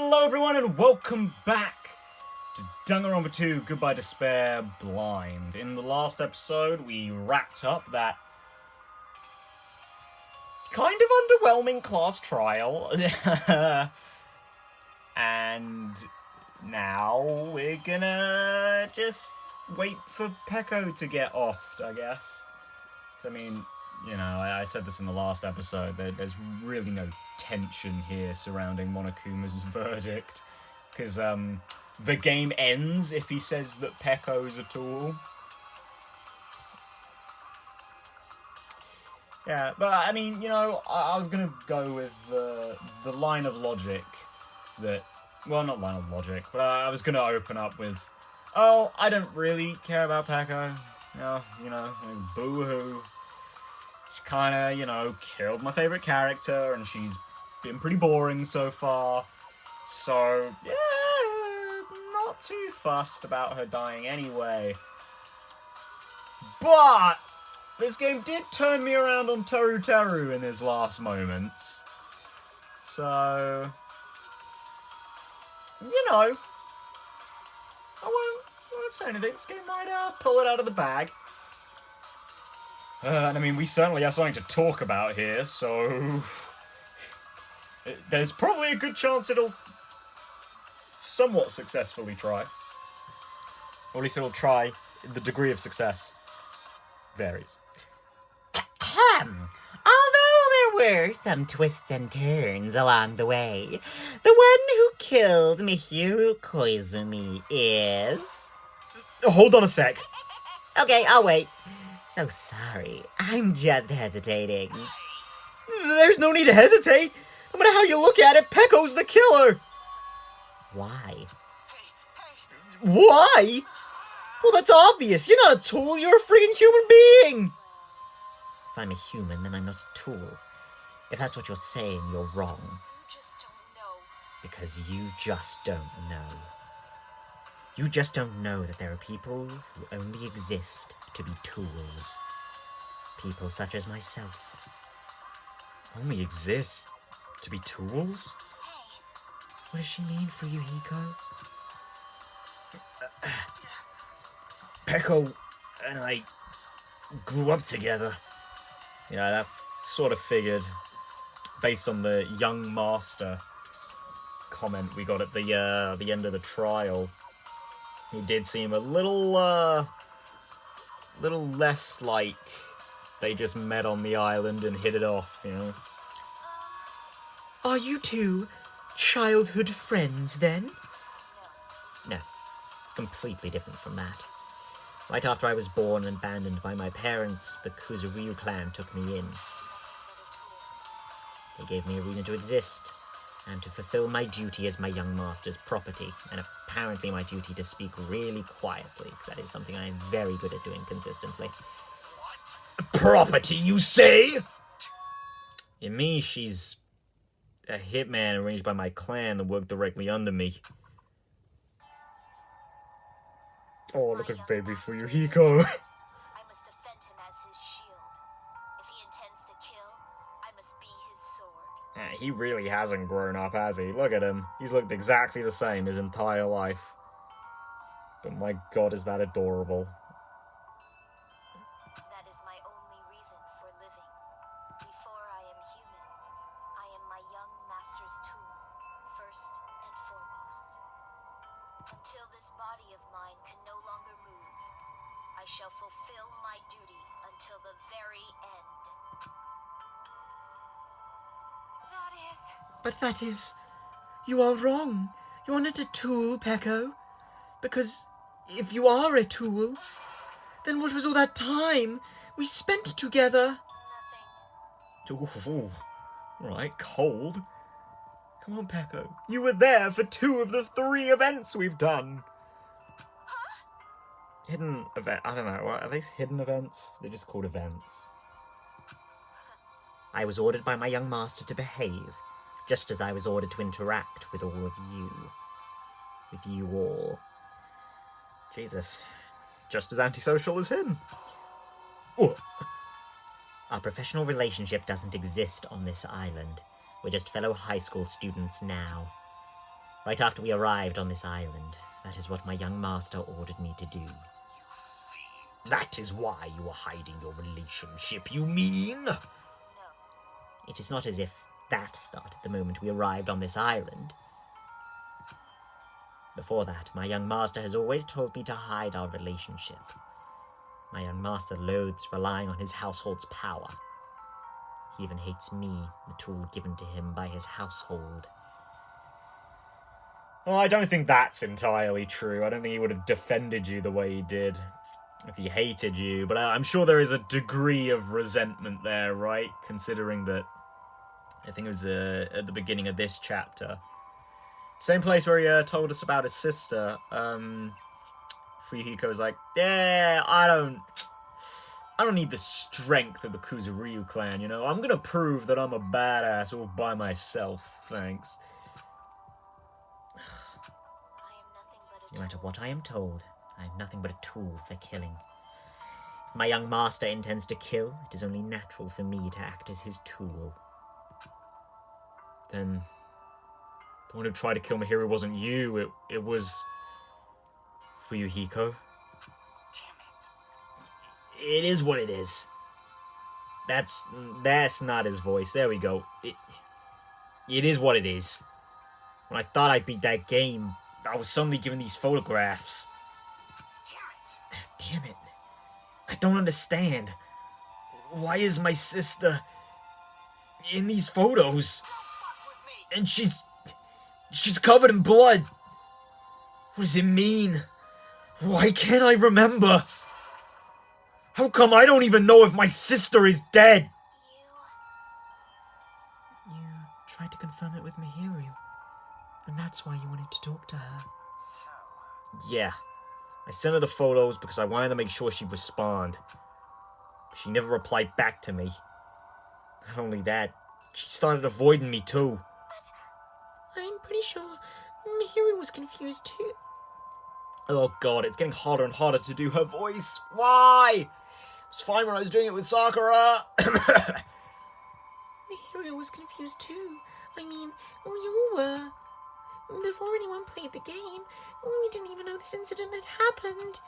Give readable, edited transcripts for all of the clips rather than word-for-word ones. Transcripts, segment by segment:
Hello everyone and welcome back to Danganronpa 2 Goodbye Despair Blind. In the last episode we wrapped up that kind of underwhelming class trial. And now we're gonna just wait for Peko to get offed, I guess. I mean, you know, I said this in the last episode, there's really no tension here surrounding Monokuma's verdict, because the game ends if he says that Peko's a tool. Yeah, but I mean, you know, I was gonna go with the line of logic that, well, not line of logic, but I was gonna open up with, oh, I don't really care about Peko. You know, boo-hoo. She kinda, you know, killed my favorite character, and she's been pretty boring so far. So, yeah, not too fussed about her dying anyway. But this game did turn me around on Teru Teru in his last moments. So, you know, I won't say anything. This game might pull it out of the bag. And I mean, we certainly have something to talk about here, so there's probably a good chance it'll somewhat successfully try. Or at least it'll try. The degree of success varies. Although there were some twists and turns along the way, the one who killed Mihiru Koizumi is... Hold on a sec. Okay, I'll wait. So sorry, I'm just hesitating. There's no need to hesitate. No matter how you look at it, Peko's the killer. Why? Why? Well, that's obvious. You're not a tool. You're a freaking human being. If I'm a human, then I'm not a tool. If that's what you're saying, you're wrong. You just don't know. Because you just don't know. You just don't know that there are people who only exist to be tools. People such as myself. Only exist to be tools? What does she mean for you, Hiko? Peko and I grew up together. Yeah, that sort of figured, based on the young master comment we got at the end of the trial. He did seem a little less like they just met on the island and hit it off, you know. Are you two childhood friends, then? No, it's completely different from that. Right after I was born and abandoned by my parents, the Kuzuryu clan took me in. They gave me a reason to exist, and to fulfill my duty as my young master's property, and apparently my duty to speak really quietly, because that is something I am very good at doing consistently. Property, you say? In me, she's a hitman arranged by my clan that worked directly under me. Oh, look at baby for you, Hiko. I must defend him as his shield. If he intends to kill, I must be his sword. He really hasn't grown up, has he? Look at him. He's looked exactly the same his entire life. But my god, is that adorable. That is my only reason for living. Before I am human, I am my young master's tool, first and foremost. Until this body of mine can no longer move, I shall fulfill my duty until the very end. But that is... You are wrong. You are not a tool, Peko. Because if you are a tool, then what was all that time we spent together? Nothing. Ooh, right, cold. Come on, Peko. You were there for 2 of the 3 events we've done. Hidden event. I don't know. What are these hidden events? They're just called events. I was ordered by my young master to behave, just as I was ordered to interact with all of you. With you all. Jesus. Just as antisocial as him. Ooh. Our professional relationship doesn't exist on this island. We're just fellow high school students now. Right after we arrived on this island. That is what my young master ordered me to do. That is why you are hiding your relationship, you mean? No. It is not as if that started the moment we arrived on this island. Before that, my young master has always told me to hide our relationship. My young master loathes relying on his household's power. He even hates me, the tool given to him by his household. Well, I don't think that's entirely true. I don't think he would have defended you the way he did if he hated you, but I'm sure there is a degree of resentment there, right? Considering that, I think it was at the beginning of this chapter. Same place where he told us about his sister. Fuyuhiko's like, yeah, I don't need the strength of the Kuzuryu clan, you know? I'm gonna prove that I'm a badass all by myself, thanks. I am nothing but a No matter tool. what I am told, I am nothing but a tool for killing. If my young master intends to kill, it is only natural for me to act as his tool. Then the one who tried to kill Mihiru wasn't you, it was Fuyuhiko. It is what it is. That's not his voice. There we go. It is what it is. When I thought I beat that game, I was suddenly given these photographs. Damn it. I don't understand. Why is my sister in these photos? And she's covered in blood. What does it mean? Why can't I remember? How come I don't even know if my sister is dead? You tried to confirm it with Mihiru, and that's why you wanted to talk to her. Yeah. I sent her the photos because I wanted to make sure she'd respond. But she never replied back to me. Not only that, she started avoiding me too. I'm pretty sure Mihiru was confused too. Oh god, it's getting harder and harder to do her voice. Why? It was fine when I was doing it with Sakura. Mihiru was confused too. I mean, we all were. Before anyone played the game, we didn't even know this incident had happened.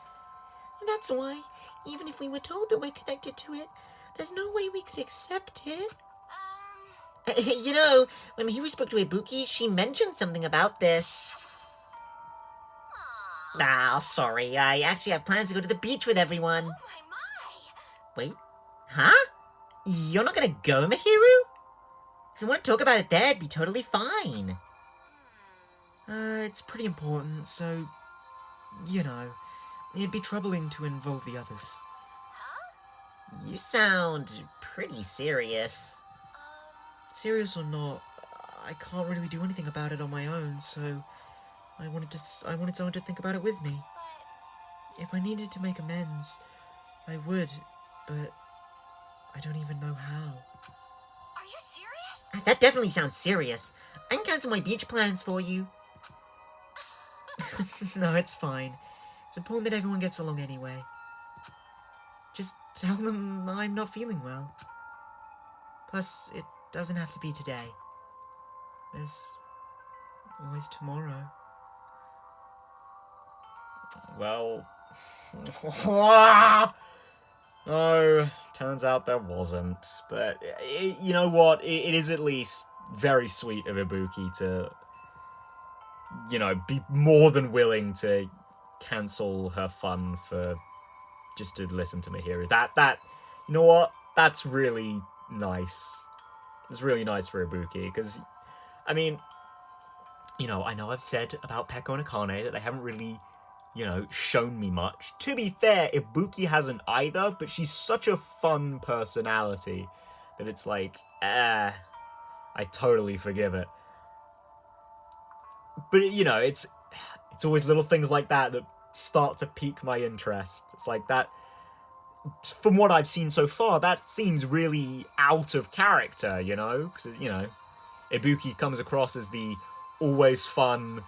That's why, even if we were told that we're connected to it, there's no way we could accept it. You know, when Mihiru spoke to Ibuki, she mentioned something about this. Ah, sorry. I actually have plans to go to the beach with everyone. Oh my. Wait, huh? You're not gonna go, Mihiru? If you want to talk about it there, it'd be totally fine. It's pretty important, so, you know, it'd be troubling to involve the others. Huh? You sound pretty serious. Serious or not, I can't really do anything about it on my own, so I wanted someone to think about it with me. But If I needed to make amends, I would, but I don't even know how. are you serious? That definitely sounds serious. I can cancel my beach plans for you. No, it's fine. It's important that everyone gets along anyway. Just tell them I'm not feeling well. Plus, it doesn't have to be today. There's always tomorrow. Well... No, turns out there wasn't. But you know what? It is at least very sweet of Ibuki to, you know, be more than willing to cancel her fun for just to listen to Mihiru. That, you know what? That's really nice. It's really nice for Ibuki, because, I mean, you know I've said about Peko and Akane that they haven't really, you know, shown me much. To be fair, Ibuki hasn't either, but she's such a fun personality that it's like, I totally forgive it. But, you know, it's always little things like that that start to pique my interest. It's like that, from what I've seen so far, that seems really out of character, you know? Because, you know, Ibuki comes across as the always fun,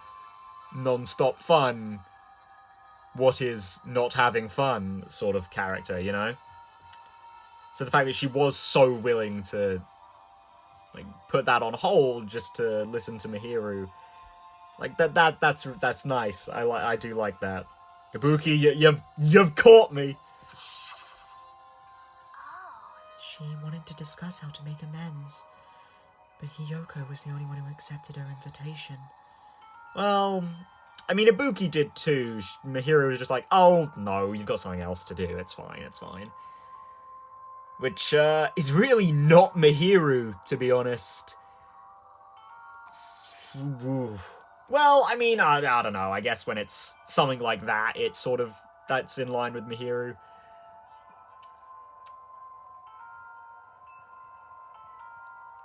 non-stop fun, what is not having fun sort of character, you know? So the fact that she was so willing to, like, put that on hold just to listen to Mihiru, Like that's nice. I do like that. Ibuki, you've caught me. Oh, She wanted to discuss how to make amends, but Hiyoko was the only one who accepted her invitation. Well, I mean, Ibuki did too. Mihiru was just like, oh, no, you've got something else to do. It's fine, it's fine. Which, is really not Mihiru, to be honest. Well, I mean, I don't know. I guess when it's something like that, it's sort of, that's in line with Mihiru.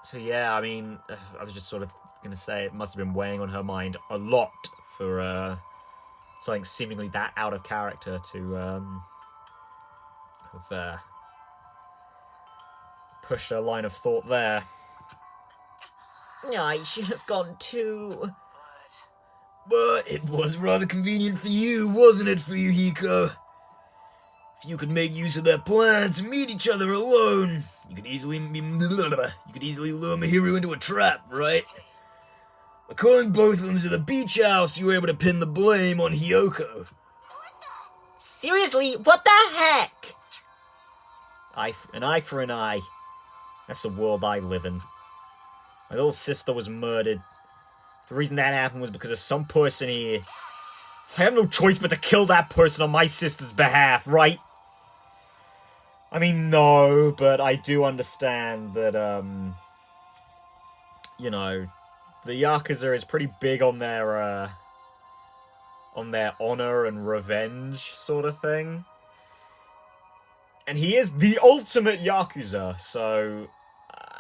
So yeah, I mean, I was just sort of gonna say it must have been weighing on her mind a lot for something seemingly that out of character to have pushed her line of thought there. I should have gone too. But it was rather convenient for you, wasn't it, for you, Hiko? If you could make use of that plan to meet each other alone, you could easily lure Mihiru into a trap, right? By calling both of them to the beach house, you were able to pin the blame on Hiyoko. Seriously, what the heck? An eye for an eye. That's the world I live in. My little sister was murdered. The reason that happened was because of some person here. I have no choice but to kill that person on my sister's behalf, right? I mean, no, but I do understand that, you know, the Yakuza is pretty big on their honor and revenge sort of thing. And he is the ultimate Yakuza, so,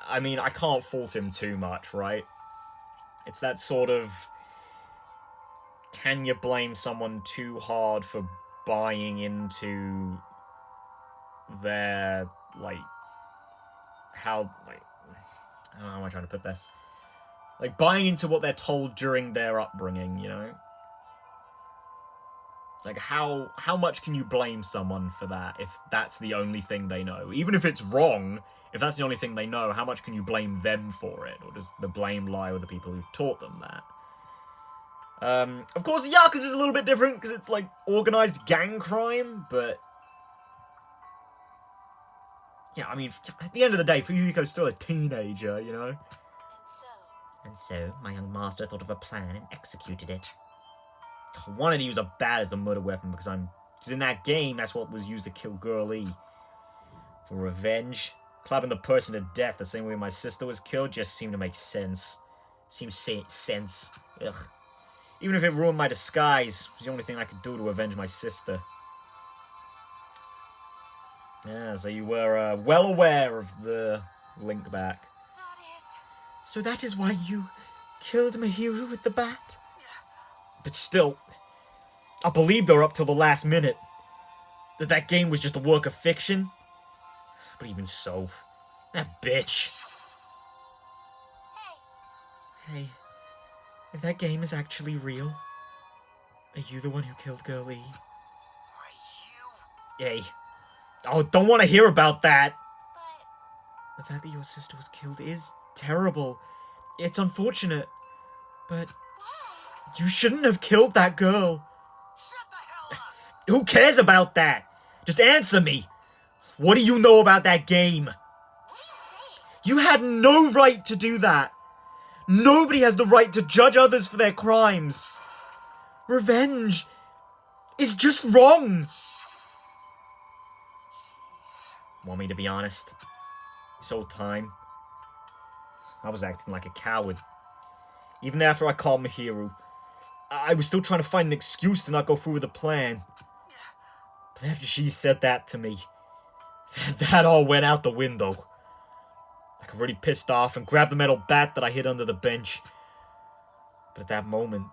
I mean, I can't fault him too much, right? It's that sort of, can you blame someone too hard for buying into their, like, how, like, I don't know how am I trying to put this? Like, buying into what they're told during their upbringing, you know? Like, how much can you blame someone for that if that's the only thing they know? Even if it's wrong, if that's the only thing they know, how much can you blame them for it? Or does the blame lie with the people who taught them that? Of course, Yakuza is a little bit different because it's, like, organized gang crime, but... yeah, I mean, at the end of the day, Fuyuhiko's still a teenager, you know? And so, my young master thought of a plan and executed it. I wanted to use a bat as the murder weapon because in that game, that's what was used to kill Girl E. For revenge, clapping the person to death the same way my sister was killed just seemed to make sense. Sense. Ugh. Even if it ruined my disguise, it was the only thing I could do to avenge my sister. Yeah, so you were well aware of the link back. So that is why you killed Mihiru with the bat? But still, I believed her up till the last minute. That game was just a work of fiction. But even so, that bitch. Hey, if that game is actually real, are you the one who killed Girl E? Hey. Oh, don't want to hear about that. The fact that your sister was killed is terrible. It's unfortunate, but you shouldn't have killed that girl. shut the hell up! Who cares about that? Just answer me. What do you know about that game? What are you saying? You had no right to do that. Nobody has the right to judge others for their crimes. Revenge is just wrong. Want me to be honest? This whole time, I was acting like a coward. Even after I called Mihiru, I was still trying to find an excuse to not go through with the plan. But after she said that to me, that all went out the window. I got really pissed off and grabbed the metal bat that I hid under the bench. But at that moment,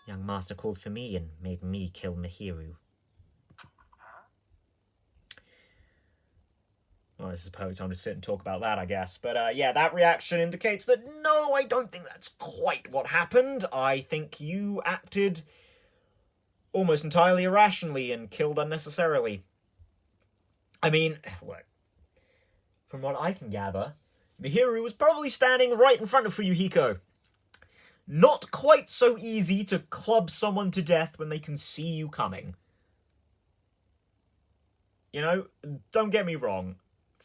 Young master called for me and made me kill Mihiru. Well, I suppose time to sit and talk about that, I guess. But, yeah, that reaction indicates that, no, I don't think that's quite what happened. I think you acted almost entirely irrationally and killed unnecessarily. I mean, look, from what I can gather, Mihiru was probably standing right in front of Fuyuhiko. not quite so easy to club someone to death when they can see you coming. You know, don't get me wrong.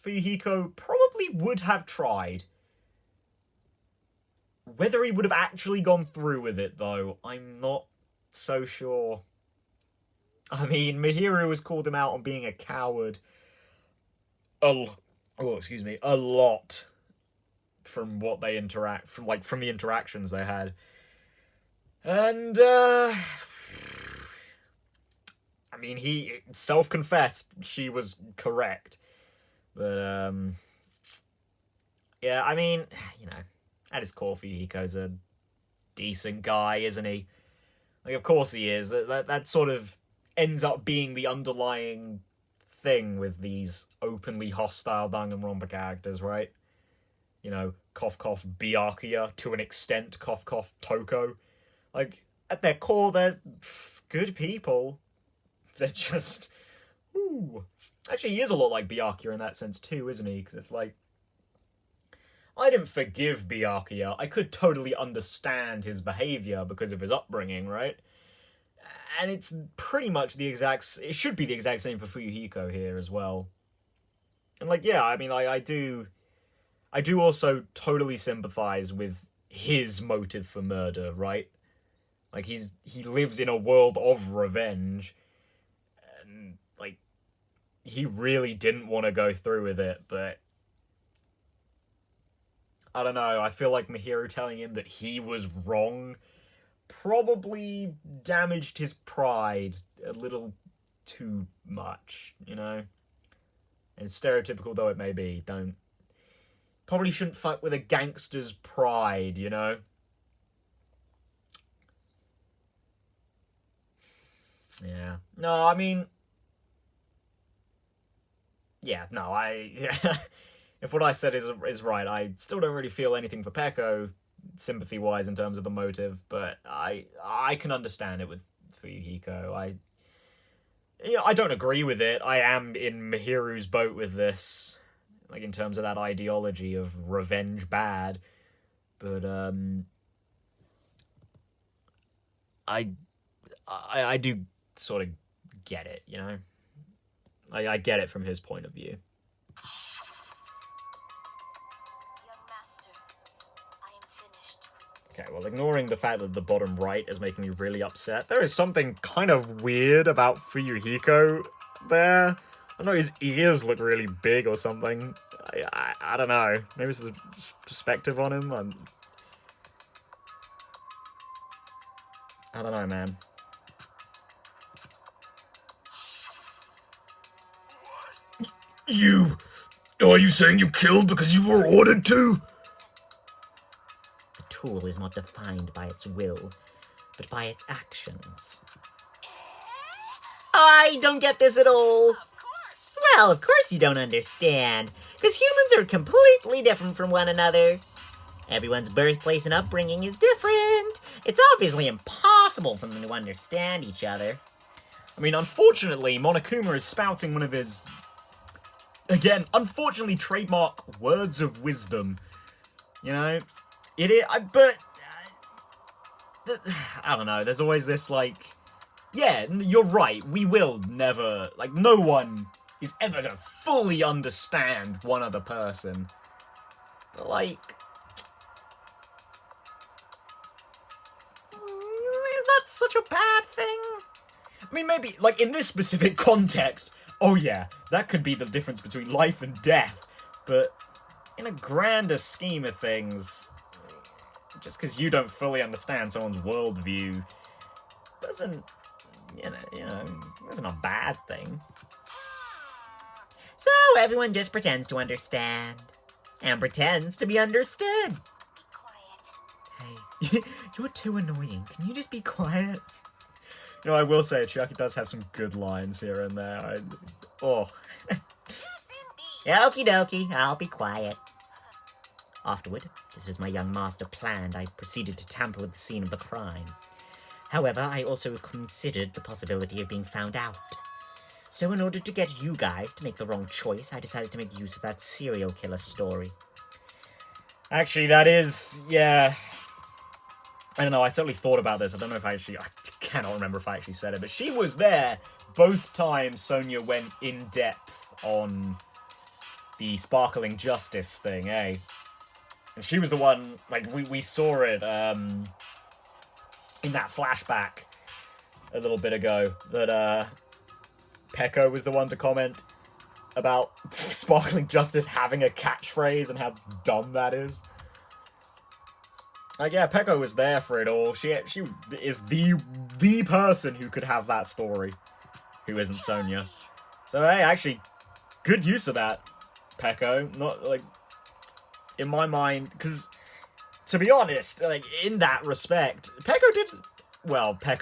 Fuyuhiko probably would have tried. Whether he would have actually gone through with it, though, I'm not so sure. I mean, Mihiru has called him out on being a coward a lot from what they from the interactions they had. And, I mean, he self-confessed she was correct. But, yeah, I mean, you know, at his core, Fuyuhiko's a decent guy, isn't he? Like, of course he is. That sort of ends up being the underlying thing with these openly hostile Danganronpa characters, right? You know, cough cough Byakuya, to an extent, cough cough Toko. Like, at their core, they're good people. They're just... Ooh. Actually, he is a lot like Byakuya in that sense too, isn't he? Because it's like... I didn't forgive Byakuya. I could totally understand his behaviour because of his upbringing, right? And it's pretty much the exact... It should be the exact same for Fuyuhiko here as well. And, like, yeah, I mean, I do also totally sympathise with his motive for murder, right? Like, he lives in a world of revenge. And, like, he really didn't want to go through with it, but... I don't know, I feel like Mihiru telling him that he was wrong probably damaged his pride a little too much, you know? And stereotypical though it may be, probably shouldn't fuck with a gangster's pride, you know? Yeah. No, I mean... Yeah, no, yeah. If what I said is right, I still don't really feel anything for Peko, sympathy-wise, in terms of the motive, but I can understand it with Fuyuhiko. I don't agree with it. I am in Mihiru's boat with this, like, in terms of that ideology of revenge bad, but, I do sort of get it, you know? I get it from his point of view. Okay, well, ignoring the fact that the bottom right is making me really upset, there is something kind of weird about Fuyuhiko there. I know his ears look really big or something. I don't know. Maybe it's the perspective on him. I don't know, man. You! Are you saying you killed because you were ordered to? A tool is not defined by its will, but by its actions. I don't get this at all. Of course. Well, of course you don't understand, because humans are completely different from one another. Everyone's birthplace and upbringing is different. It's obviously impossible for them to understand each other. I mean, unfortunately, Monokuma is spouting one of his... Again, unfortunately, trademark words of wisdom. You know? But... I don't know, there's always this, like... Yeah, you're right, we will never... Like, no one is ever gonna fully understand one other person. But, like... Is that such a bad thing? I mean, maybe, like, in this specific context... Oh yeah, that could be the difference between life and death, but in a grander scheme of things, just because you don't fully understand someone's worldview doesn't, isn't a bad thing. So everyone just pretends to understand, and pretends to be understood. Be quiet. Hey, you're too annoying. Can you just be quiet? You know, I will say, Chiaki does have some good lines here and there. Yes, indeed. Okie dokie, I'll be quiet. Afterward, just as my young master planned, I proceeded to tamper with the scene of the crime. However, I also considered the possibility of being found out. So in order to get you guys to make the wrong choice, I decided to make use of that serial killer story. Actually, that is, yeah... I don't know, I certainly thought about this. I don't know if I cannot remember if I actually said it, but she was there both times Sonia went in depth on the sparkling justice thing, eh? And she was the one, like, we saw it in that flashback a little bit ago, that Pecco was the one to comment about sparkling justice having a catchphrase and how dumb that is. Like, yeah, Pecco was there for it all. She is the person who could have that story, who isn't Sonia. So, hey, actually, good use of that, Pecco. Not, like, in my mind, because, to be honest, like, in that respect, Pecco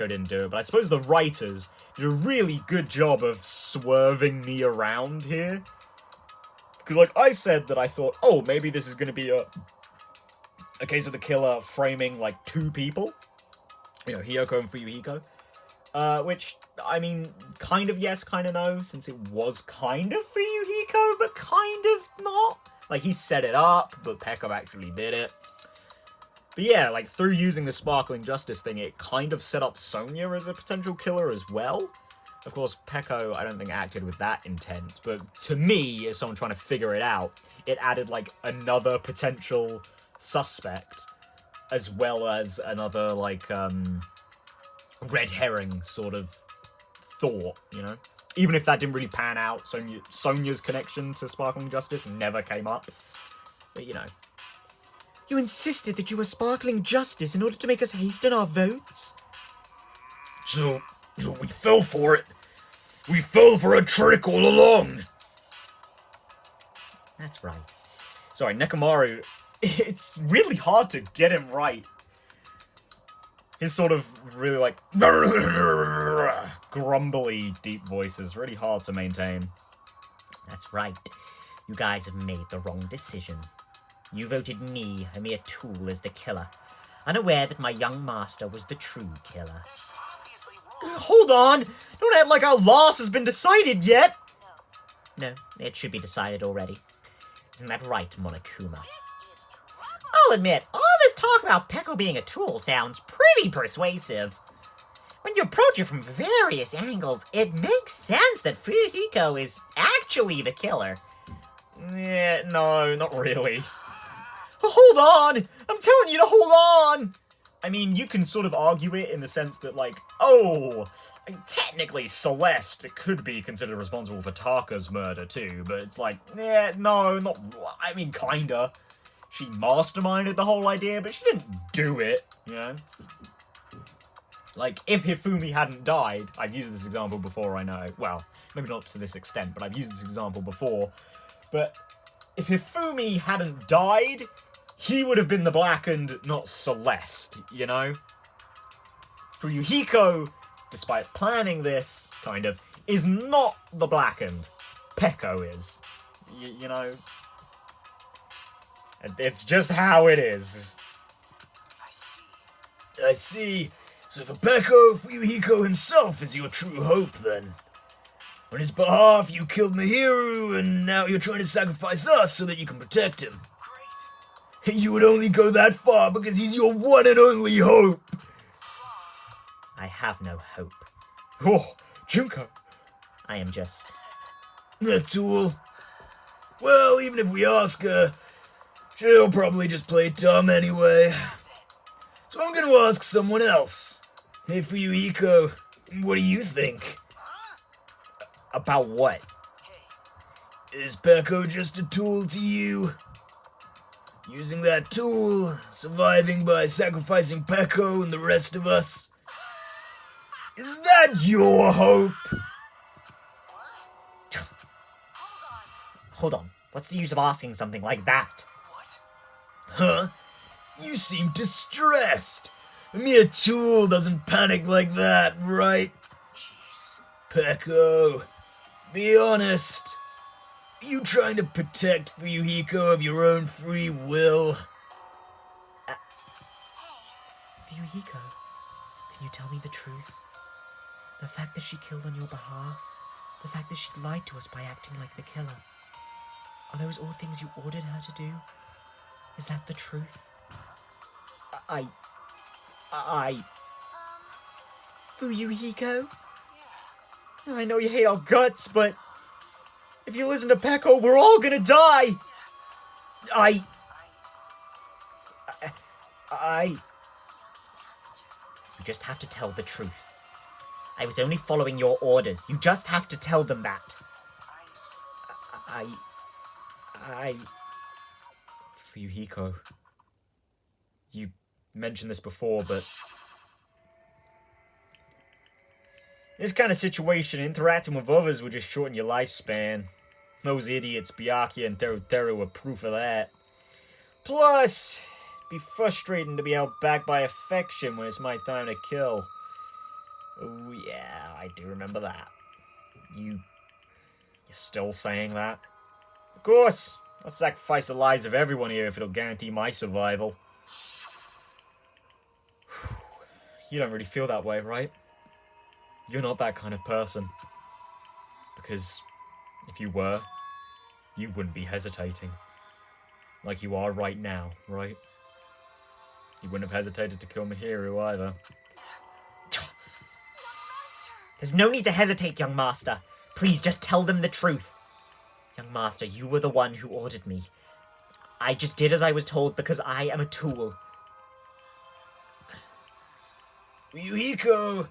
didn't do it, but I suppose the writers did a really good job of swerving me around here. Because, like, I said that I thought, oh, maybe this is going to be a case of the killer framing, like, two people. You know, Hiyoko and Fuyuhiko. Which, I mean, kind of yes, kind of no, since it was kind of Fuyuhiko, but kind of not. Like, he set it up, but Pecco actually did it. But yeah, like, through using the sparkling justice thing, it kind of set up Sonia as a potential killer as well. Of course, Pecco, I don't think, acted with that intent, but to me, as someone trying to figure it out, it added, like, another potential suspect, as well as another, like, red herring sort of thought, you know? Even if that didn't really pan out, Sonia's connection to Sparkling Justice never came up. But, you know. You insisted that you were sparkling justice in order to make us hasten our votes? So we fell for it. We fell for a trick all along. That's right. Sorry, Nekomaru, it's really hard to get him right. His sort of really, like, grumbly deep voice is really hard to maintain. That's right. You guys have made the wrong decision. You voted me, a mere tool, as the killer, unaware that my young master was the true killer. Hold on! Don't act like our loss has been decided yet! No, it should be decided already. Isn't that right, Monokuma? I'll admit, all this talk about Pecco being a tool sounds pretty persuasive. When you approach it from various angles, it makes sense that Fuyuhiko is actually the killer. Yeah, no, not really. Hold on! I'm telling you to hold on! I mean, you can sort of argue it in the sense that, like, oh, technically Celeste could be considered responsible for Taka's murder too, but it's like, yeah, no, not, I mean, kinda. She masterminded the whole idea, but she didn't do it, you know? Like, if Hifumi hadn't died, I've used this example before, I know, well, maybe not to this extent, but I've used this example before, but if Hifumi hadn't died, he would have been the Blackened, not Celeste, you know? Fuyuhiko, despite planning this, kind of, is not the Blackened. Pecco is. You know? It's just how it is. I see. So for Pecco, Fuyuhiko himself is your true hope, then. On his behalf, you killed Mihiru, and now you're trying to sacrifice us so that you can protect him. Great. You would only go that far because he's your one and only hope. I have no hope. Oh, Junko. I am just... A tool. Well, even if we ask her, she'll probably just play dumb anyway. So I'm gonna ask someone else. Hey, Fuyuhiko, what do you think? About what? Is Pecco just a tool to you? Using that tool, surviving by sacrificing Pecco and the rest of us? Is that your hope? Hold on. What's the use of asking something like that? Huh? You seem distressed. A mere tool doesn't panic like that, right? Pecco, be honest. Are you trying to protect Fuyuhiko of your own free will? Fuyuhiko, can you tell me the truth? The fact that she killed on your behalf, the fact that she lied to us by acting like the killer, are those all things you ordered her to do? Is that the truth? I... Fuyuhiko? Yeah. I know you hate our guts, but if you listen to Peko, we're all gonna die! I... Master. You just have to tell the truth. I was only following your orders. You just have to tell them that. I... Fuyuhiko. You mentioned this before, but this kind of situation, interacting with others would just shorten your lifespan. Those idiots, Byakuya and Teru were proof of that. Plus, it'd be frustrating to be held back by affection when it's my time to kill. Oh yeah, I do remember that. You're still saying that? Of course, I'll sacrifice the lives of everyone here if it'll guarantee my survival. You don't really feel that way, right? You're not that kind of person. Because if you were, you wouldn't be hesitating. Like you are right now, right? You wouldn't have hesitated to kill Mihiru either. There's no need to hesitate, young master. Please, just tell them the truth. Young master, you were the one who ordered me. I just did as I was told because I am a tool. Yuhiko,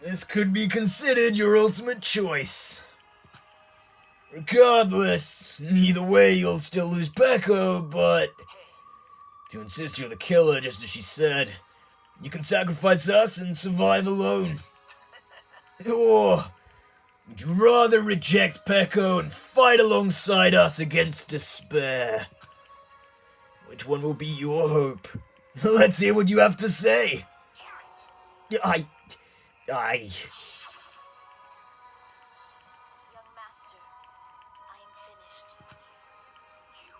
this could be considered your ultimate choice. Regardless, either way you'll still lose Peko, but if you insist you're the killer, just as she said, you can sacrifice us and survive alone. Or would you rather reject Peko and fight alongside us against despair? Which one will be your hope? Let's hear what you have to say. I... Young master, I am finished. You?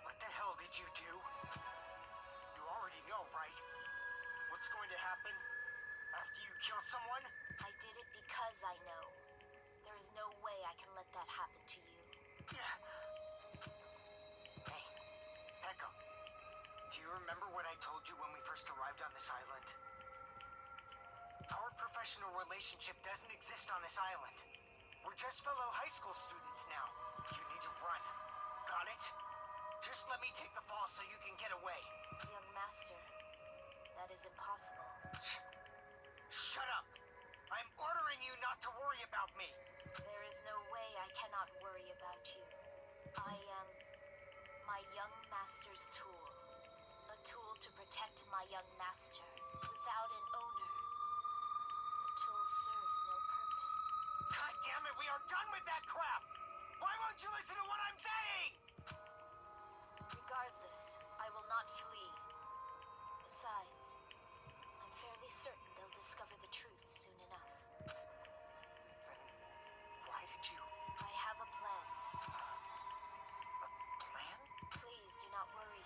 What the hell did you do? You already know, right? What's going to happen after you kill someone? I did it because I know. There is no way I can let that happen to you. Hey, Peko, do you remember what I told you when we first arrived on this island? Our professional relationship doesn't exist on this island. We're just fellow high school students now. You need to run. Got it? Just let me take the fall so you can get away. Young master, that is impossible. Shut up! I'm ordering you not to worry about me. There is no way I cannot worry about you. I am my young master's tool. A tool to protect my young master. Without an owner, the tool serves no purpose. God damn it, we are done with that crap! Why won't you listen to what I'm saying? Regardless, I will not flee. Besides, I'm fairly certain they'll discover the truth soon enough. Then why did you... I have a plan. a plan? Please do not worry.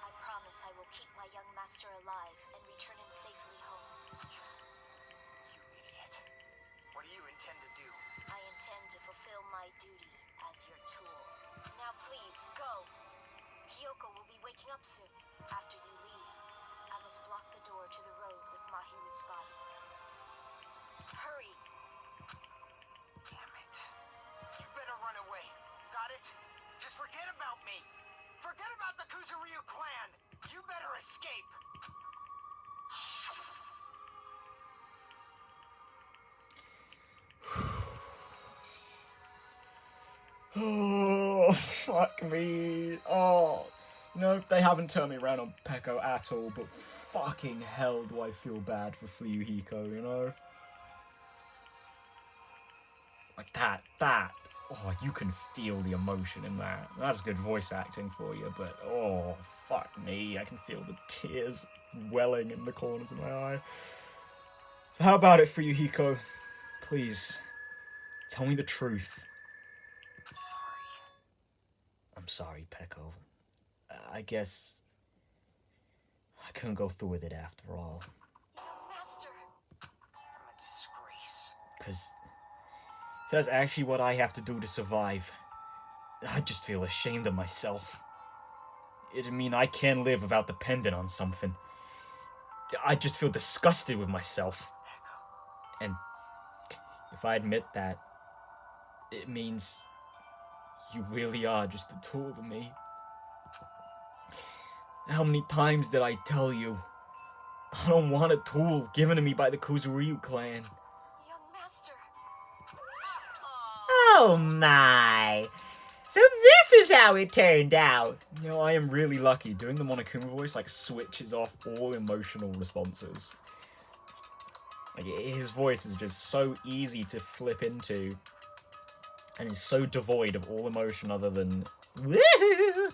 I promise I will keep my young master alive and return him safely home. You idiot. What do you intend to do? I intend to fulfill my duty as your tool. Now please, go! Hiyoko will be waking up soon. After you leave, I must block the door to the road with Mahiru's body. Hurry! Damn it. You better run away. Got it? Just forget about me. Forget about the Kuzuryu clan. You better escape. Oh, fuck me. Oh. No, they haven't turned me around on Peko at all, but fucking hell do I feel bad for Fuyuhiko, you know? Like that. Oh, you can feel the emotion in that. That's good voice acting for you, but oh, fuck me. I can feel the tears welling in the corners of my eye. So how about it, Fuyuhiko? Please, tell me the truth. Sorry. I'm sorry, Peko. I guess I couldn't go through with it after all. Young master! I'm a disgrace. Because that's actually what I have to do to survive. I just feel ashamed of myself. It'd mean I can't live without depending on something. I just feel disgusted with myself. Echo. And if I admit that, it means you really are just a tool to me. How many times did I tell you I don't want a tool given to me by the Kozuryu clan? Young master. Oh my. So this is how it turned out. You know, I am really lucky. Doing the Monokuma voice, like, switches off all emotional responses. Like, his voice is just so easy to flip into, and is so devoid of all emotion other than, Woohoo! Too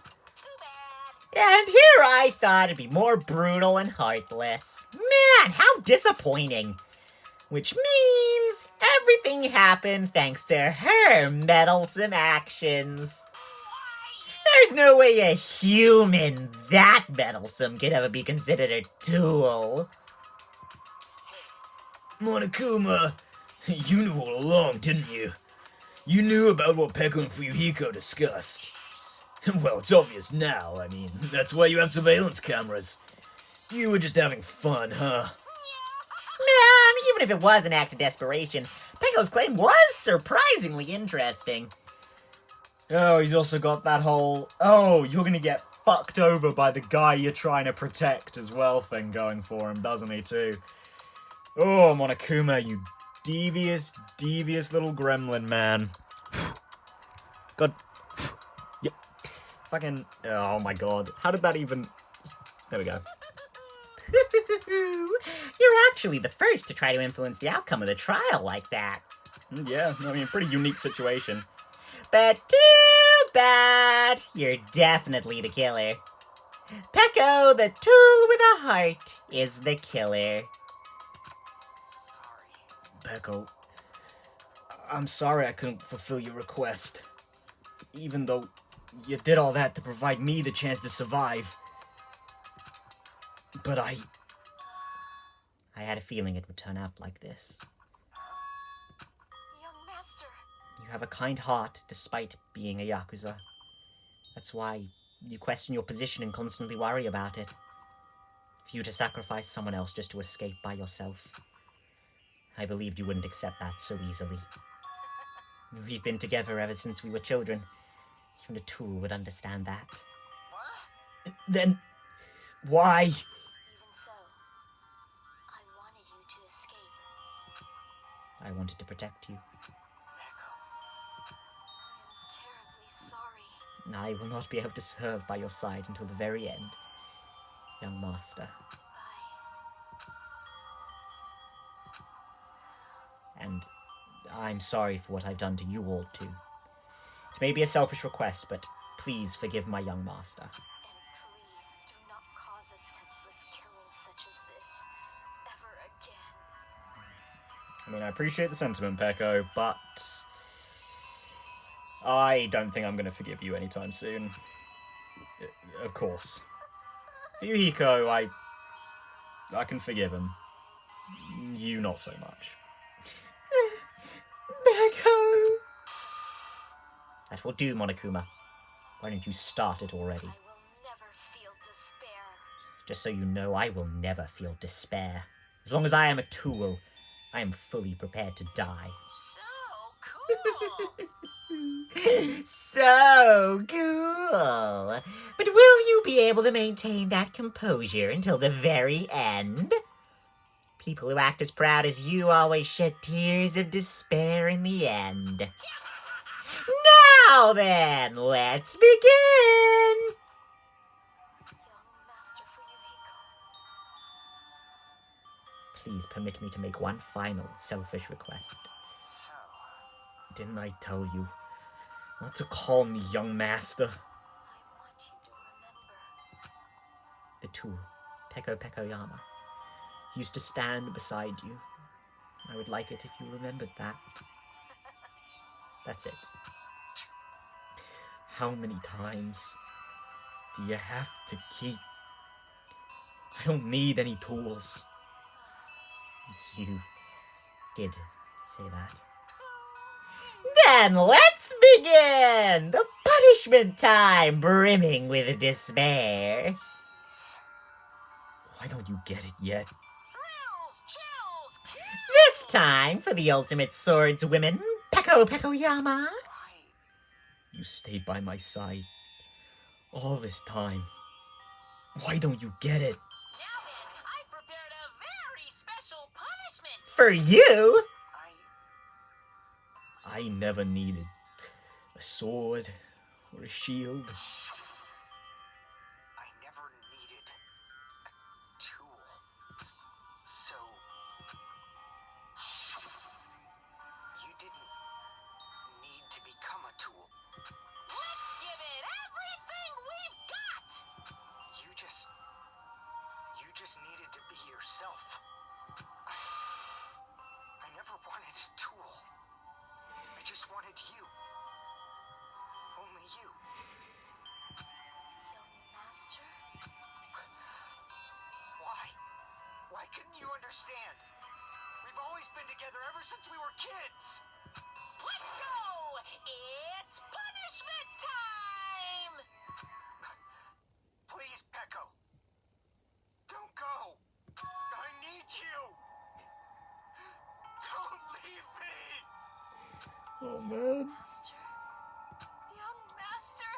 bad. And here I thought it'd be more brutal and heartless. Man, how disappointing. Which means everything happened thanks to her meddlesome actions. There's no way a human that meddlesome could ever be considered a tool. Monokuma, you knew all along, didn't you? You knew about what Peko and Fuyuhiko discussed. Well, it's obvious now. I mean, that's why you have surveillance cameras. You were just having fun, huh? Man, even if it was an act of desperation, Peko's claim was surprisingly interesting. oh, he's also got that whole, oh, you're gonna get fucked over by the guy you're trying to protect as well thing going for him, doesn't he, too? Oh, Monokuma, you devious, devious little gremlin, man. God. Yep. Fucking, oh my god. How did that even... There we go. You're actually the first to try to influence the outcome of the trial like that. Yeah, I mean, pretty unique situation. But too bad. You're definitely the killer. Peko, the tool with a heart, is the killer. Sorry. Peko, I'm sorry I couldn't fulfill your request. Even though you did all that to provide me the chance to survive. But I had a feeling it would turn out like this. Young master. You have a kind heart despite being a Yakuza. That's why you question your position and constantly worry about it. For you to sacrifice someone else just to escape by yourself. I believed you wouldn't accept that so easily. We've been together ever since we were children. Even a tool would understand that. What? then why? Even so, I wanted you to escape. I wanted to protect you. Echo. I am terribly sorry. I will not be able to serve by your side until the very end, young master. And I'm sorry for what I've done to you all too. It may be a selfish request, but please forgive my young master. And please do not cause a senseless killing such as this ever again. I mean, I appreciate the sentiment, Peko, but I don't think I'm going to forgive you anytime soon. Of course. Fuyuhiko, I can forgive him. You not so much. Peko! That will do, Monokuma. Why don't you start it already? I will never feel despair. Just so you know, I will never feel despair. As long as I am a tool, I am fully prepared to die. So cool. So cool! But will you be able to maintain that composure until the very end? People who act as proud as you always shed tears of despair in the end. Now then, let's begin! Young Master Fuyuhiko. Please permit me to make one final selfish request. So, Didn't I tell you not to call me young master? I want you to remember. The tool, Peko Pekoyama, used to stand beside you. I would like it if you remembered that. That's it. How many times do you have to keep? I don't need any tools. You did say that. Then let's begin! The punishment time brimming with despair. Why don't you get it yet? Thrills, chills, This time for the ultimate swordswomen, Pekoyama. Why? You stayed by my side all this time. Why don't you get it? Now then, I prepared a very special punishment. For you? I never needed a sword or a shield. I never needed a tool. So you didn't need to become a tool. Let's give it everything we've got. You just needed to be yourself. I never wanted a tool. I just wanted you. Only you. Young master? Why? Why couldn't you understand? We've always been together ever since we were kids. Let's go! It's punishment time! Please, Peko. Don't go. I need you. Don't leave me. Oh man. Master? Young master?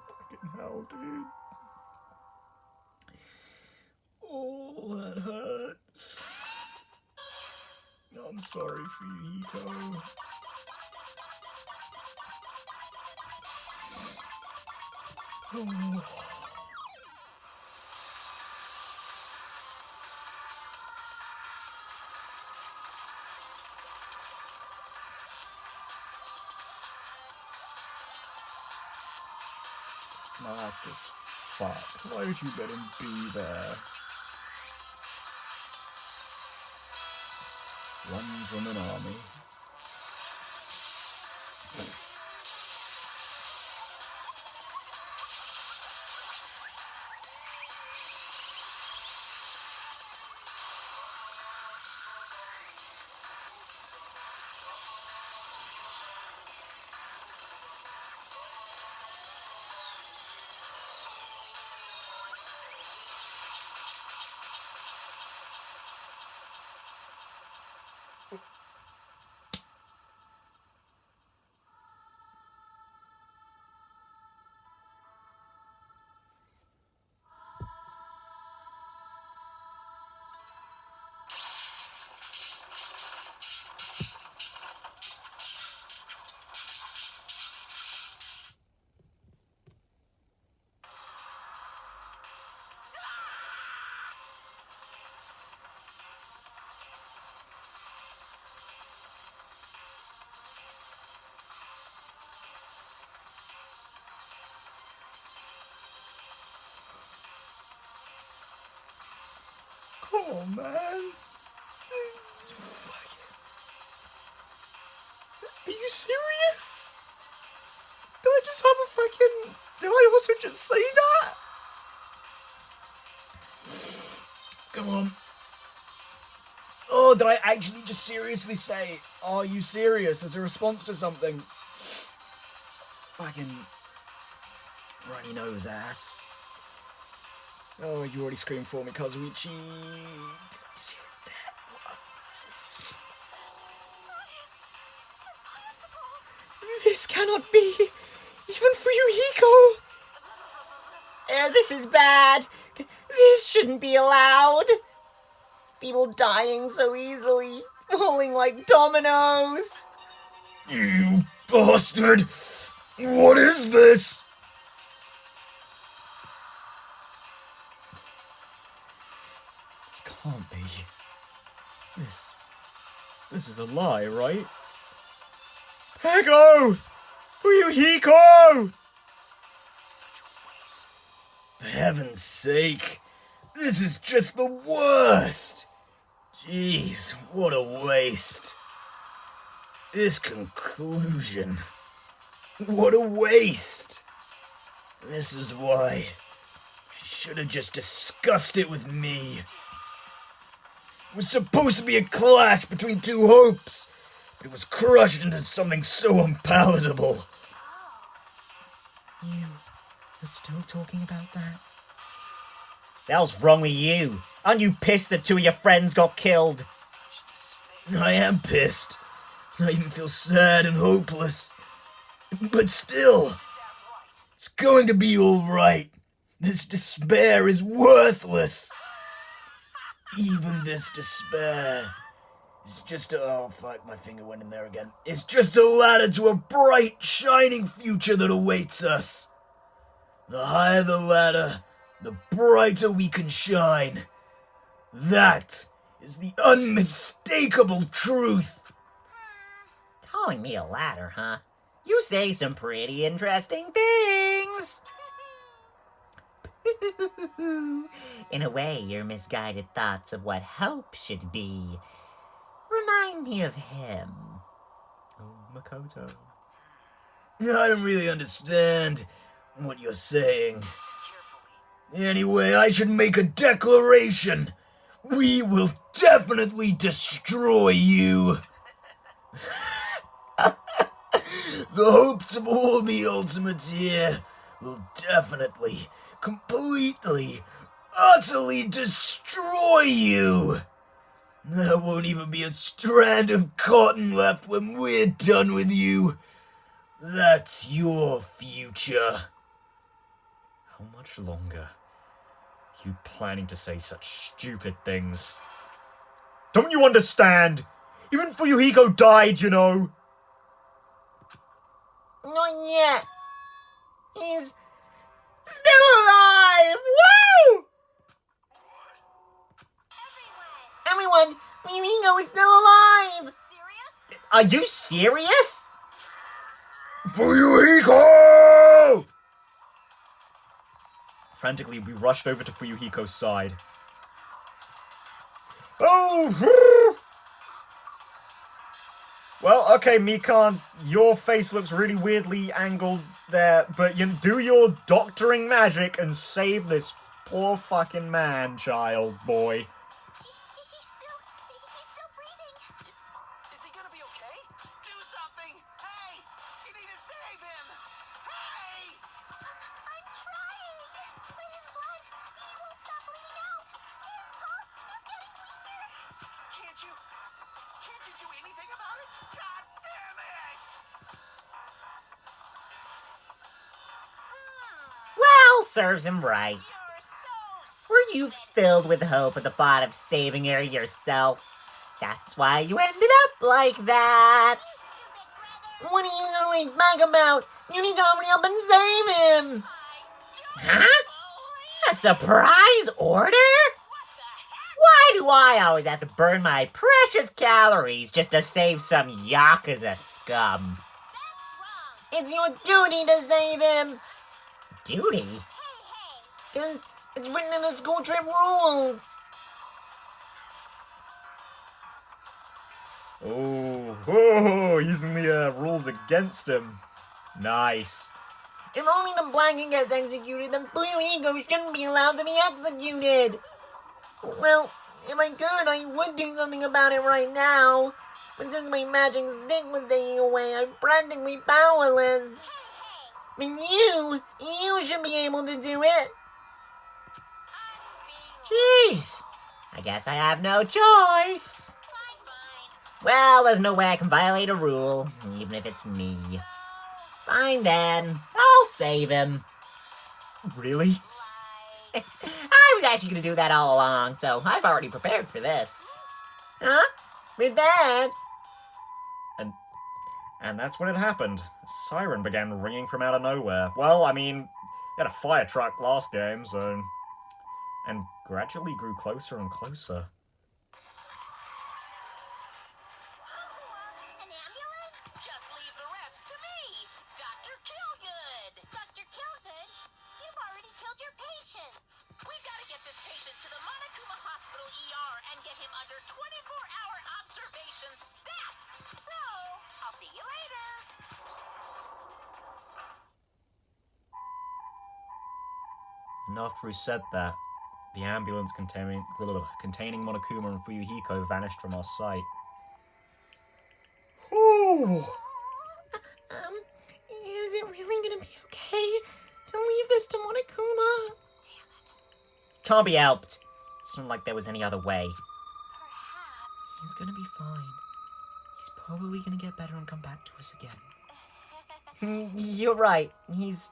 Fucking hell, dude. Oh, that hurts. I'm sorry for you, Hiko. Oh. Master's fucked. Why would you let him be there? Run from an army. Come on, man. Are you serious? Did I just have a fucking... Did I also just say that? Come on. Oh, did I actually just seriously say, are you serious, as a response to something? Fucking... runny nose ass. Oh, you already screamed for me, Kazuichi. Did I see that? What? This cannot be! Even for you, Hiko! This is bad! This shouldn't be allowed! People dying so easily, falling like dominoes! You bastard! What is this? This can't be. This is a lie, right? Peko! For you, Hiko! For heaven's sake, this is just the worst! Jeez, what a waste. This conclusion. What a waste! This is why. She should have just discussed it with me. It was supposed to be a clash between two hopes, but it was crushed into something so unpalatable. You are still talking about that? The hell's wrong with you? Aren't you pissed that 2 of your friends got killed? I am pissed. I even feel sad and hopeless. But still, it's going to be alright. This despair is worthless. Even this despair is just oh fuck, my finger went in there again. It's just a ladder to a bright, shining future that awaits us. The higher the ladder, the brighter we can shine. That is the unmistakable truth. Calling me a ladder, huh? You say some pretty interesting things. In a way, your misguided thoughts of what hope should be remind me of him. Oh, Makoto. I don't really understand what you're saying. Anyway, I should make a declaration. We will definitely destroy you. The hopes of all the ultimates here will definitely, completely, utterly destroy you. There won't even be a strand of cotton left when we're done with you. That's your future. How much longer? You planning to say such stupid things? Don't you understand? Even Fuyuhiko died, you know. Not yet. He's still alive! Woo! Everyone, Fuyuhiko is still alive! Serious? Are you serious? Fuyuhiko! Frantically, we rushed over to Fuyuhiko's side. Oh! Well, okay, Mikan, your face looks really weirdly angled there, but you do your doctoring magic and save this poor fucking man, child, boy. He's still breathing. Is he gonna be okay? Do something! Hey! You need to save him! Hey! I'm trying. But his blood, he won't stop bleeding out. His pulse is getting weaker. Can't you do anything about it? God damn it! Well, serves him right. You're so Were you filled with hope at the thought of saving her yourself? That's why you ended up like that. stupid, brother. What are you going back about? You need to hurry up and save him. Huh? A surprise order? Why do I always have to burn my precious calories just to save some Yakuza scum? It's your duty to save him. Duty? Because it's written in the school trip rules. Oh, using the rules against him. Nice. If only the blanket gets executed, then Fuyuhiko shouldn't be allowed to be executed. Well, if I could, I would do something about it right now. But since my magic stick was taking away, I'm practically powerless. But you should be able to do it. Jeez. I guess I have no choice. Well, there's no way I can violate a rule, even if it's me. Fine then, I'll save him. Really? I was actually going to do that all along, so I've already prepared for this. Huh? Prepared? And that's when it happened. A siren began ringing from out of nowhere. Well, I mean, you had a fire truck last game, so... And gradually grew closer and closer. An ambulance? Just leave the rest to me, Dr. Killgood. Dr. Killgood? You've already killed your patients. We've got to get this patient to the Monokuma Hospital ER and get him under 24-hour observation stat. So, I'll see you later. And after he said that, the ambulance containing Monokuma and Fuyuhiko vanished from our sight. Ooh. Is it really gonna be okay to leave this to Monokuma? Can't be helped. It's not like there was any other way. Perhaps. He's gonna be fine. He's probably gonna get better and come back to us again. You're right. He's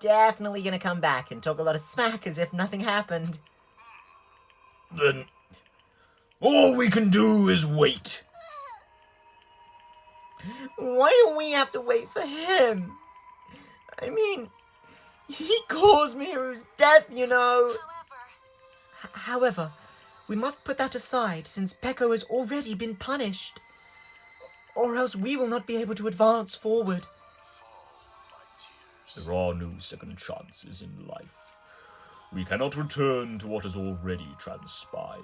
definitely gonna come back and talk a lot of smack as if nothing happened. Then all we can do is wait. Why do we have to wait for him? I mean, he caused Miru's death, you know. However, we must put that aside since Peko has already been punished. Or else we will not be able to advance forward. There are no second chances in life. We cannot return to what has already transpired.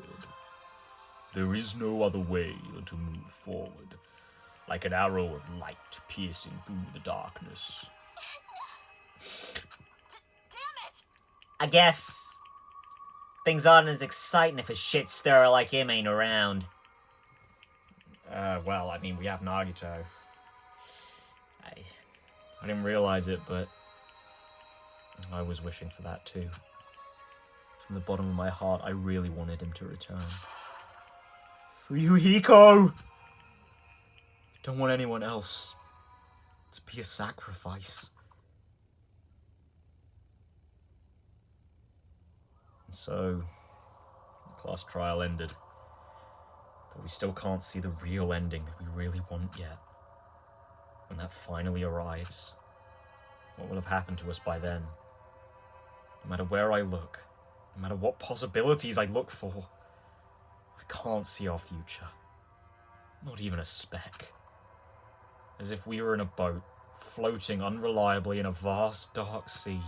There is no other way than to move forward, like an arrow of light piercing through the darkness. Damn it! I guess things aren't as exciting if a shit stirrer like him ain't around. Well, I mean, we have Nagito. I didn't realize it, but I was wishing for that too. From the bottom of my heart, I really wanted him to return. For you, Hiko! Don't want anyone else to be a sacrifice. And so, the class trial ended. But we still can't see the real ending that we really want yet. When that finally arrives, what will have happened to us by then? No matter where I look, no matter what possibilities I look for, I can't see our future. Not even a speck. As if we were in a boat, floating unreliably in a vast, dark sea.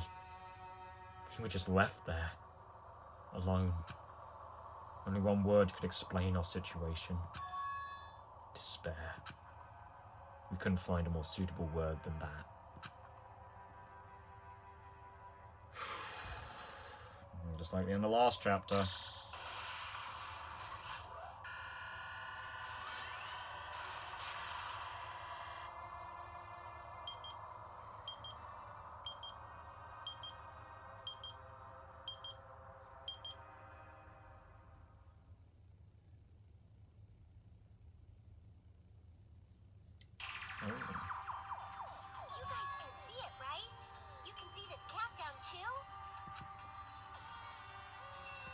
We were just left there, alone. Only one word could explain our situation. Despair. We couldn't find a more suitable word than that. Just like in the last chapter. You guys can see it, right? You can see this countdown too?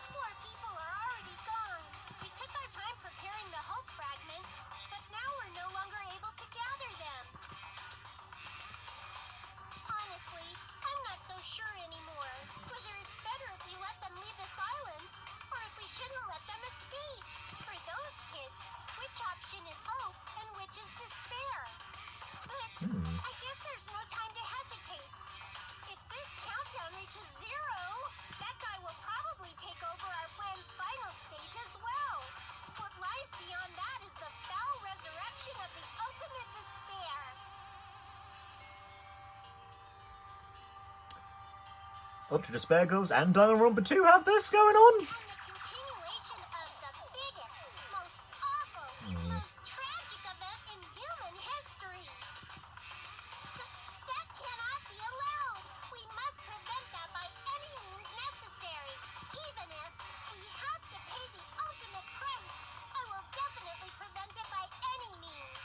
More people are already gone. We took our time preparing the hope fragments, but now we're no longer able to gather them. Honestly, I'm not so sure anymore whether it's better if we let them leave this island, or if we shouldn't let them escape. For those kids, which option is hope and which is despair? But I guess there's no time to hesitate. If this countdown reaches 0, that guy will probably take over our plan's final stage as well. What lies beyond that is the foul resurrection of the ultimate despair. Ultra Despair Girls and Danganronpa 2 have this going on? And the continuation of the biggest, most awful, most tragic event in human history. That cannot be allowed. We must prevent that by any means necessary. Even if we have to pay the ultimate price, I will definitely prevent it by any means.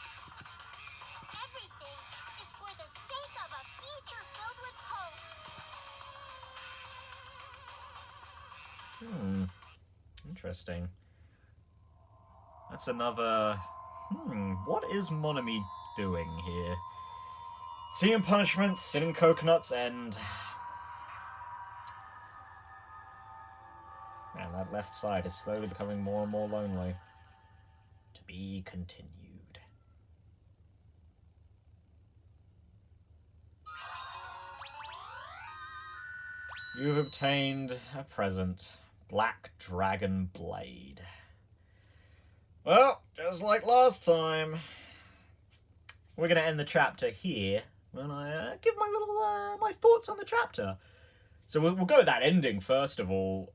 Everything is for the sake of a future filled with hope. Interesting. That's another... what is Monami doing here? Seeing punishments, sitting coconuts, and... Man, that left side is slowly becoming more and more lonely. To be continued. You've obtained a present. Black Dragon Blade. Well, just like last time. We're going to end the chapter here when I give my little my thoughts on the chapter. So we'll go with that ending first of all,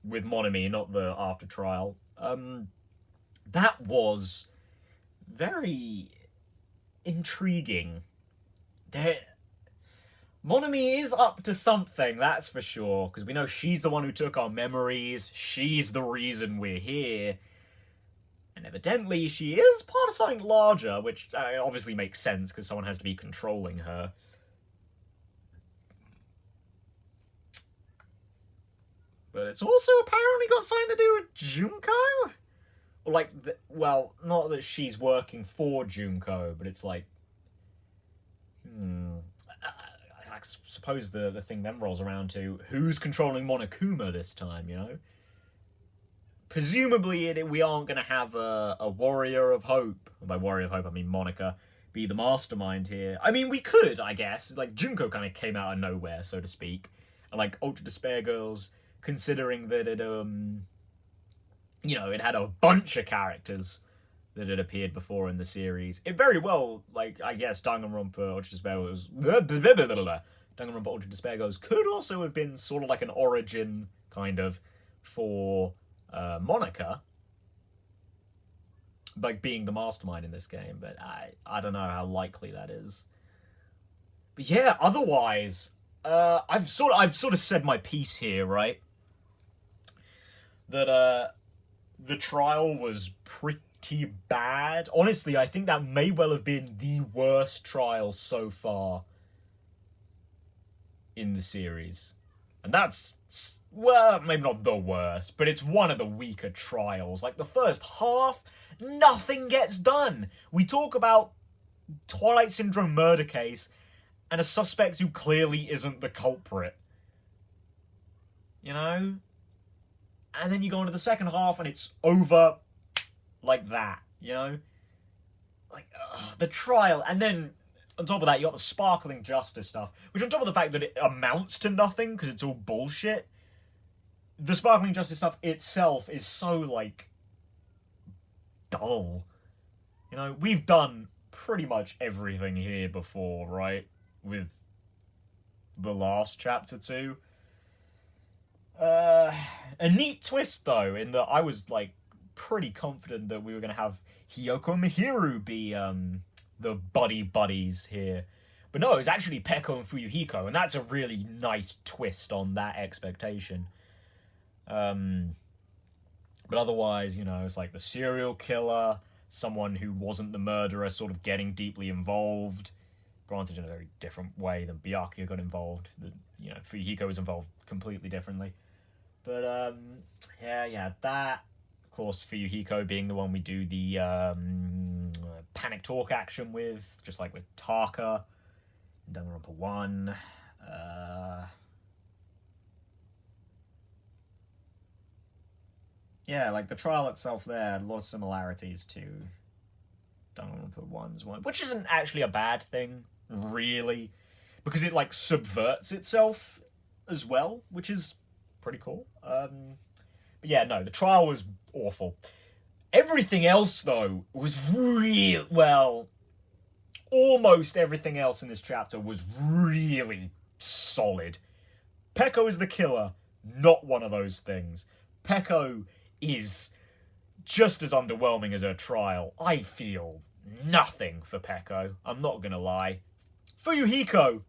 with Monami, not the after trial. That was very intriguing. Monami is up to something, that's for sure, because we know she's the one who took our memories, she's the reason we're here, and evidently she is part of something larger, which obviously makes sense, because someone has to be controlling her. But it's also apparently got something to do with Junko? Or like, well, not that she's working for Junko, but it's like, I suppose the thing then rolls around to who's controlling Monokuma this time, you know? Presumably we aren't going to have a Warrior of Hope, by Warrior of Hope I mean Monica, be the mastermind here. I mean, we could, I guess. Like, Junko kind of came out of nowhere, so to speak. And like, Ultra Despair Girls, considering that it, you know, it had a bunch of characters that had appeared before in the series. It very well, like, I guess Danganronpa Ultra Despair Girls... Danganronpa Ultra Despair Girls could also have been sort of like an origin, kind of, for Monica. Like, being the mastermind in this game, but I don't know how likely that is. But yeah, otherwise, I've sort of said my piece here, right? That, the trial was pretty bad. Honestly, I think that may well have been the worst trial so far in the series. And that's, well, maybe not the worst, but it's one of the weaker trials. Like, the first half, nothing gets done. We talk about Twilight Syndrome murder case and a suspect who clearly isn't the culprit. You know? And then you go into the second half and it's over like that, you know? Like, the trial. And then, on top of that, you got the sparkling justice stuff, which on top of the fact that it amounts to nothing, because it's all bullshit, the sparkling justice stuff itself is so, like, dull. You know, we've done pretty much everything here before, right? With the last chapter 2. A neat twist, though, in that I was, like, pretty confident that we were going to have Hiyoko and Mihiru be, the buddies here. But no, it's actually Peko and Fuyuhiko, and that's a really nice twist on that expectation. But otherwise, you know, it's like the serial killer, someone who wasn't the murderer sort of getting deeply involved, granted in a very different way than Byakuya got involved. You know, Fuyuhiko was involved completely differently. But, yeah, that, of course, Fuyuhiko being the one we do the, panic talk action with, just like with Taka, in Danganronpa 1, yeah, like, the trial itself there had a lot of similarities to Danganronpa 1's one, which isn't actually a bad thing, really, because it, like, subverts itself as well, which is pretty cool. But yeah, no, the trial was awful. Everything else, though, was real. Well, almost everything else in this chapter was really solid. Peko is the killer, not one of those things. Peko is just as underwhelming as her trial. I feel nothing for Peko. I'm not gonna lie. Fuyuhiko!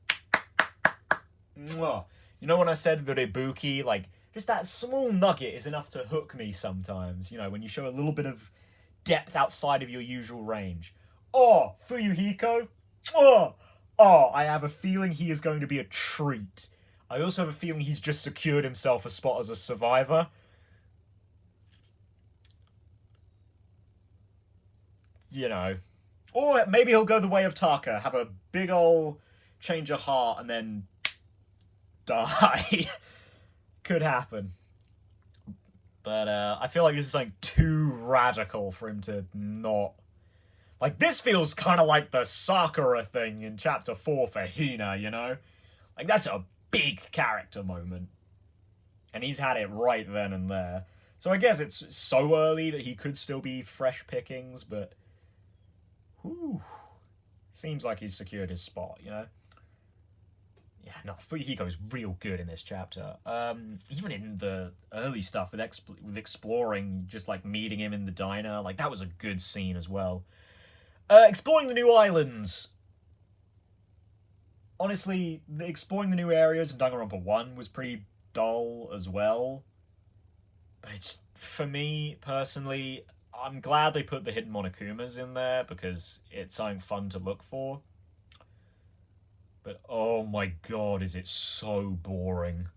Mwah. You know when I said that Ibuki, like, just that small nugget is enough to hook me sometimes. You know, when you show a little bit of depth outside of your usual range. Oh, Fuyuhiko. Oh, I have a feeling he is going to be a treat. I also have a feeling he's just secured himself a spot as a survivor. You know. Or maybe he'll go the way of Taka, have a big ol' change of heart, and then die. Could happen. But I feel like this is something too radical for him to not... Like, this feels kind of like the Sakura thing in Chapter 4 for Hina, you know? Like, that's a big character moment. And he's had it right then and there. So I guess it's so early that he could still be fresh pickings, but... Whew. Seems like he's secured his spot, you know? Yeah, no, Fuyuhiko's real good in this chapter. Even in the early stuff with exploring, just like meeting him in the diner, like that was a good scene as well. Exploring the new islands. honestly, exploring the new areas in Danganronpa 1 was pretty dull as well. But it's, for me, personally, I'm glad they put the hidden Monokumas in there because it's something fun to look for. But oh my god, is it so boring.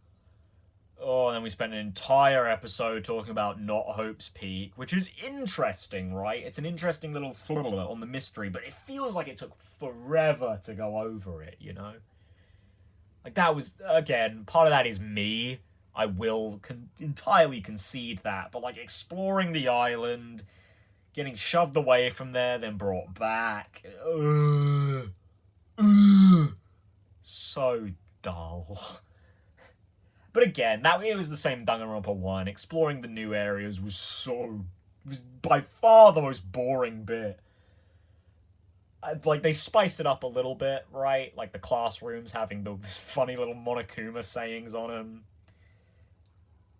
Oh, and then we spent an entire episode talking about Not Hope's Peak, which is interesting, right? It's an interesting little flaw on the mystery, but it feels like it took forever to go over it, you know? Like, that was, again, part of that is me. I will entirely concede that, but, like, exploring the island, getting shoved away from there, then brought back. So dull. But again, it was the same Danganronpa 1. Exploring the new areas was by far the most boring bit. Like, they spiced it up a little bit, right? Like, the classrooms having the funny little Monokuma sayings on them.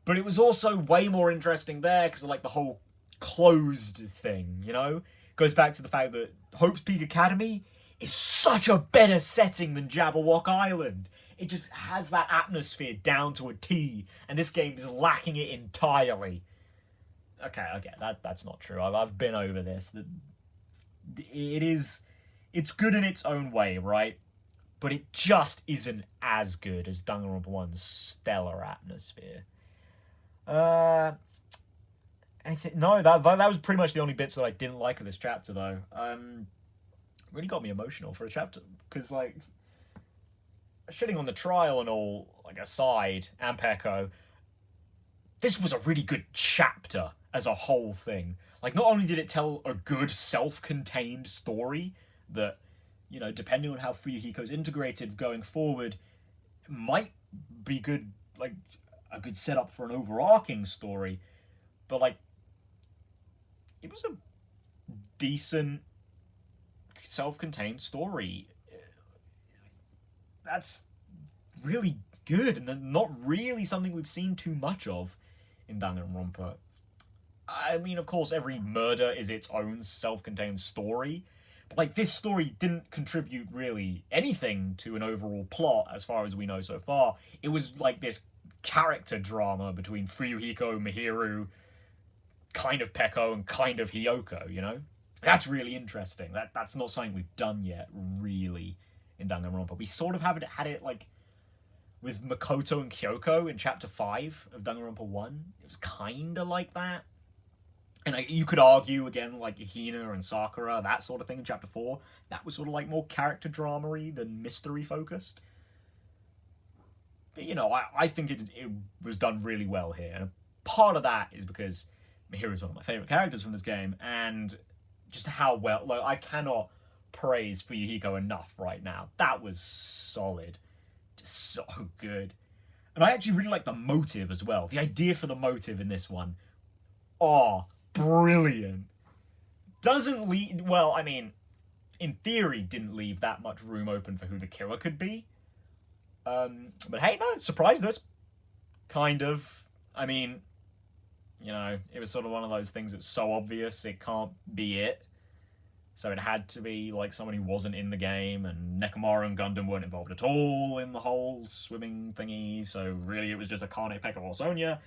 But it was also way more interesting there because of, like, the whole closed thing, you know? Goes back to the fact that Hope's Peak Academy is such a better setting than Jabberwock Island. It just has that atmosphere down to a T, and this game is lacking it entirely. Okay, that's not true. I've been over this. It's good in its own way, right? But it just isn't as good as Danganronpa 1's stellar atmosphere. Anything? No, that was pretty much the only bits that I didn't like of this chapter, though. Really got me emotional for a chapter, because, like, shitting on the trial and all, like, aside, and Pecco, this was a really good chapter as a whole thing. Like, not only did it tell a good self-contained story that, you know, depending on how Fuyuhiko's integrated going forward, might be good, like, a good setup for an overarching story, but, like, it was a decent self-contained story. That's really good, and not really something we've seen too much of in Danganronpa. I mean, of course, every murder is its own self-contained story, but, like, this story didn't contribute really anything to an overall plot, as far as we know so far. It was, like, this character drama between Fuyuhiko, Mihiru, kind of Pecco, and kind of Hiyoko, you know? That's really interesting. That's not something we've done yet, really, in Danganronpa. We sort of had it, like, with Makoto and Kyoko in Chapter 5 of Danganronpa 1. It was kind of like that. And you could argue, again, like, Hina and Sakura, that sort of thing in Chapter 4. That was sort of, like, more character drama-y than mystery-focused. But, you know, I think it was done really well here. And part of that is because Mihiru is one of my favourite characters from this game, and just how well, like, I cannot praise Fuyuhiko enough right now. That was solid. Just so good. And I actually really like the motive as well. The idea for the motive in this one. Oh, brilliant. Doesn't leave, well, I mean, in theory, didn't leave that much room open for who the killer could be. But hey, no, it surprised us. Kind of. I mean, you know, it was sort of one of those things that's so obvious it can't be it. So it had to be, like, someone who wasn't in the game, and Nekomaru and Gundam weren't involved at all in the whole swimming thingy, so really it was just Akane, Pekka, or Sonya.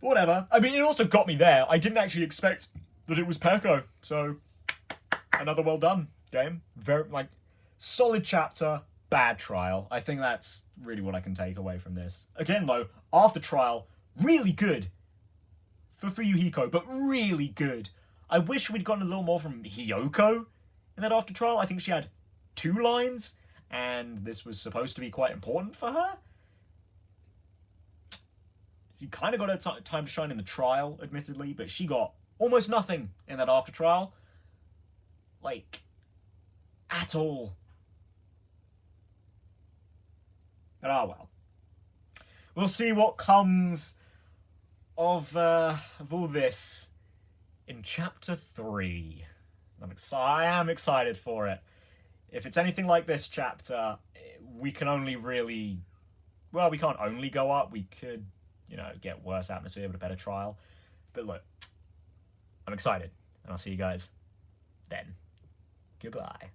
But whatever. I mean, it also got me there. I didn't actually expect that it was Pekko, so another well done game. Very, like, solid chapter, bad trial. I think that's really what I can take away from this. Again, though, after trial, really good for Fuyuhiko, but really good. I wish we'd gotten a little more from Hiyoko in that after trial. I think she had 2 lines, and this was supposed to be quite important for her. She kind of got her time to shine in the trial, admittedly, but she got almost nothing in that after trial. Like, at all. But well. We'll see what comes of all this in Chapter 3. I am excited for it. If it's anything like this chapter, we can only really... Well, we can't only go up. We could, you know, get worse atmosphere but a better trial. But look, I'm excited. And I'll see you guys then. Goodbye.